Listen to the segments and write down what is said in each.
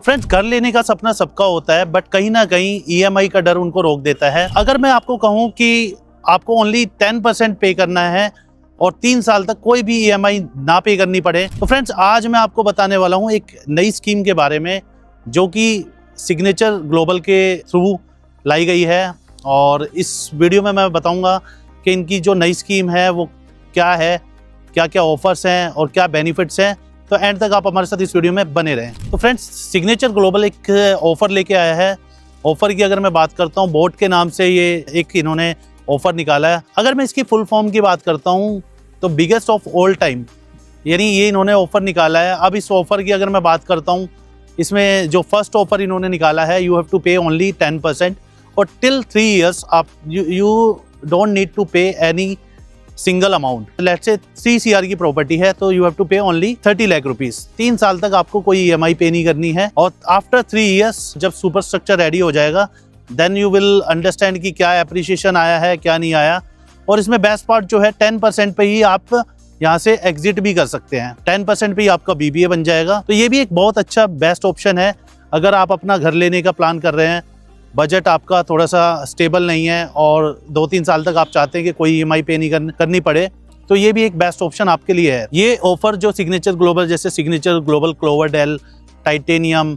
Friends, घर लेने का सपना सबका होता है, बट कहीं ना कहीं ईएमआई का डर उनको रोक देता है। अगर मैं आपको कहूं कि आपको ओनली 10% पे करना है और 3 साल तक कोई भी ईएमआई ना पे करनी पड़े, तो फ्रेंड्स आज मैं आपको बताने वाला हूं एक नई स्कीम के बारे में जो कि सिग्नेचर ग्लोबल के थ्रू लाई गई है। और इस वीडियो में मैं बताऊंगा कि इनकी जो नई स्कीम है वो क्या है, क्या क्या ऑफर्स हैं और क्या बेनिफिट्स हैं। तो एंड तक आप हमारे साथ इस वीडियो में बने रहें। तो फ्रेंड्स, सिग्नेचर ग्लोबल एक ऑफर लेके आया है। ऑफर की अगर मैं बात करता हूँ, बोट के नाम से ये एक इन्होंने ऑफर निकाला है। अगर मैं इसकी फुल फॉर्म की बात करता हूँ तो बिगेस्ट ऑफ ऑल टाइम, यानी ये इन्होंने ऑफर निकाला है। अब इस ऑफर की अगर मैं बात करता हूँ, इसमें जो फर्स्ट ऑफर इन्होंने निकाला है, यू हैव टू पे ओनली 10% और टिल 3 years आप यू डोंट नीड टू पे any single amount. Let's say 3 CR की प्रॉपर्टी है तो यू हैव टू पे ओनली 30 लाख रुपीज। 3 साल तक आपको कोई ईएमआई पे नहीं करनी है। और आफ्टर 3 years जब सुपर स्ट्रक्चर रेडी हो जाएगा, देन यू विल अंडरस्टैंड कि क्या एप्रिसिएशन आया है, क्या नहीं आया। और इसमें बेस्ट पार्ट जो है 10% पे ही आप यहाँ से एग्जिट भी कर सकते हैं। 10% पे ही आपका BBA बन जाएगा। तो ये भी एक बहुत अच्छा बेस्ट ऑप्शन है अगर आप अपना घर लेने का प्लान कर रहे हैं, बजट आपका थोड़ा सा स्टेबल नहीं है और 2-3 साल तक आप चाहते हैं कि कोई ईएमआई पे नहीं करनी पड़े, तो ये भी एक बेस्ट ऑप्शन आपके लिए है। ये ऑफर जो सिग्नेचर ग्लोबल, जैसे सिग्नेचर ग्लोबल क्लोवरडेल, टाइटेनियम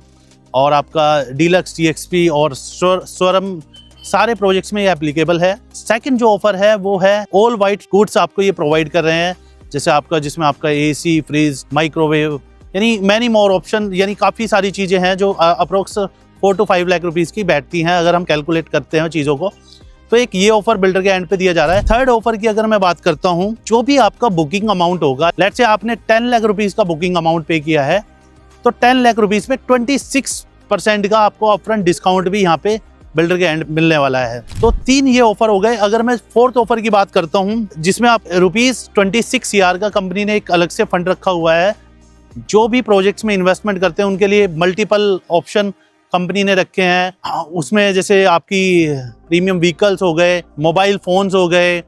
और आपका डीलक्स DXP और स्वरम, सारे प्रोजेक्ट्स में ये एप्लीकेबल है। सेकंड जो ऑफर है वो है ऑल वाइट गुड्स आपको ये प्रोवाइड कर रहे हैं, जैसे आपका जिसमें आपका AC, फ्रिज, माइक्रोवेव, यानी मैनी मोर ऑप्शन, यानी काफ़ी सारी चीज़ें हैं जो अप्रोक्स 4 to 5 लाख रुपीस की बैठती हैं अगर हम कैलकुलेट करते हैं चीज़ों को। तो एक ये ऑफर बिल्डर के एंड पे दिया जा रहा है। थर्ड ऑफर की अगर मैं बात करता हूँ, जो भी आपका बुकिंग अमाउंट होगा, लेट्स से आपने 10 लाख रुपीस का बुकिंग अमाउंट पे किया है, तो 10 लाख रुपीस पे 26% का आपको अपफ्रंट डिस्काउंट भी यहाँ पे बिल्डर के एंड मिलने वाला है। तो 3 ये ऑफर हो गए। अगर मैं फोर्थ ऑफर की बात करता हूँ, जिसमें आप ₹26 CR का कंपनी ने एक अलग से फंड रखा हुआ है। जो भी प्रोजेक्ट्स में इन्वेस्टमेंट करते हैं उनके लिए मल्टीपल ऑप्शन कंपनी ने रखे हैं। उसमें जैसे आपकी प्रीमियम व्हीकल्स हो गए, मोबाइल फोन्स हो गए,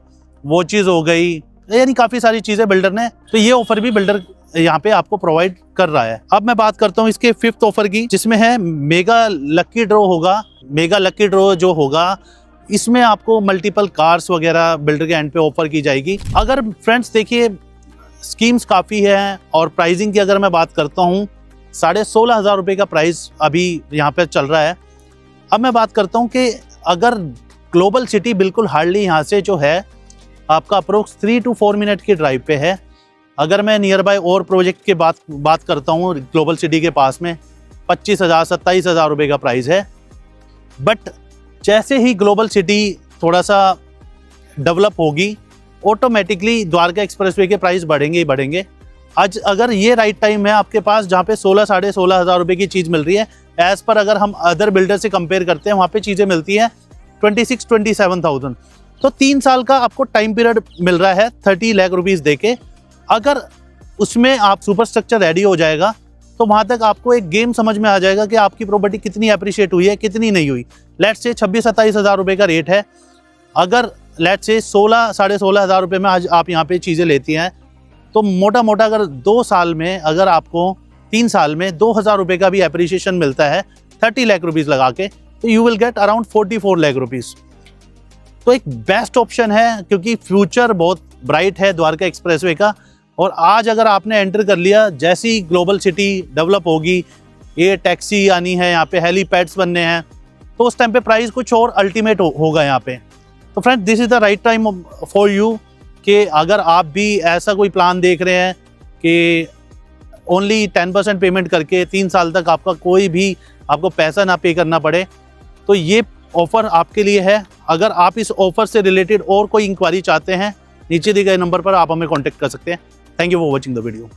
वॉचेस हो गई, यानी काफ़ी सारी चीज़ें बिल्डर ने, तो ये ऑफर भी बिल्डर यहाँ पे आपको प्रोवाइड कर रहा है। अब मैं बात करता हूँ इसके फिफ्थ ऑफर की, जिसमें है मेगा लकी ड्रॉ होगा। मेगा लकी ड्रॉ जो होगा, इसमें आपको मल्टीपल कार्स वगैरह बिल्डर के एंड पे ऑफर की जाएगी। अगर फ्रेंड्स देखिए, स्कीम्स काफ़ी है और प्राइसिंग की अगर मैं बात करता हूँ, 16,500 रुपये का प्राइस अभी यहाँ पे चल रहा है। अब मैं बात करता हूँ कि अगर ग्लोबल सिटी बिल्कुल हार्डली यहाँ से जो है आपका अप्रोक्स 3 to 4 मिनट की ड्राइव पे है। अगर मैं नियर बाय और प्रोजेक्ट के बात करता हूँ, ग्लोबल सिटी के पास में 25,000 27,000 रुपये का प्राइस है। बट जैसे ही ग्लोबल सिटी थोड़ा सा डेवलप होगी, ऑटोमेटिकली द्वारका एक्सप्रेसवे के प्राइस बढ़ेंगे ही बढ़ेंगे। आज अगर ये राइट टाइम है आपके पास जहाँ पे 16,500 रुपये की चीज़ मिल रही है, एज पर अगर हम अदर बिल्डर से कंपेयर करते हैं, वहाँ पे चीज़ें मिलती हैं 26-27,000। तो 3 साल का आपको टाइम पीरियड मिल रहा है 30 लाख रुपीज़ दे के। अगर उसमें आप सुपर स्ट्रक्चर रेडी हो जाएगा तो वहाँ तक आपको एक गेम समझ में आ जाएगा कि आपकी प्रॉपर्टी कितनी अप्रिशिएट हुई है, कितनी नहीं हुई। लेट्स से 26-27,000 रुपये का रेट है। अगर लेट्स से 16,500 रुपये में आज आप यहाँ पे चीज़ें लेती हैं, तो मोटा मोटा अगर 2 साल में, अगर आपको 3 साल में 2,000 रुपये का भी एप्रिसिएशन मिलता है 30 लाख रुपीज़ लगा के, तो you will get around 44 lakh rupees. तो एक बेस्ट ऑप्शन है, क्योंकि फ्यूचर बहुत ब्राइट है द्वारका एक्सप्रेसवे का। और आज अगर आपने एंटर कर लिया, जैसी ग्लोबल सिटी डेवलप होगी, ये टैक्सी आनी है, यहाँ पे हेलीपैड्स बनने हैं, तो उस टाइम पे प्राइस कुछ और अल्टीमेट होगा यहाँ पे। तो friend, this is the right time for you कि अगर आप भी ऐसा कोई प्लान देख रहे हैं कि ओनली 10% पेमेंट करके 3 साल तक आपका कोई भी आपको पैसा ना पे करना पड़े, तो ये ऑफ़र आपके लिए है। अगर आप इस ऑफ़र से रिलेटेड और कोई इंक्वायरी चाहते हैं, नीचे दिए गए नंबर पर आप हमें कॉन्टैक्ट कर सकते हैं। Thank you for watching the video.